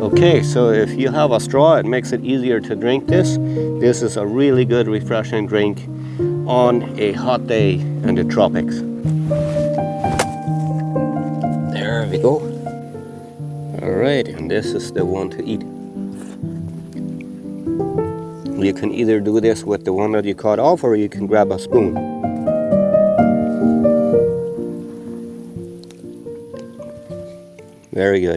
Okay, so if you have a straw, it makes it easier to drink this. This is a really good refreshing drink on a hot day in the tropics. There we go. Alright, and this is the one to eat. You can either do this with the one that you cut off, or you can grab a spoon. Very good.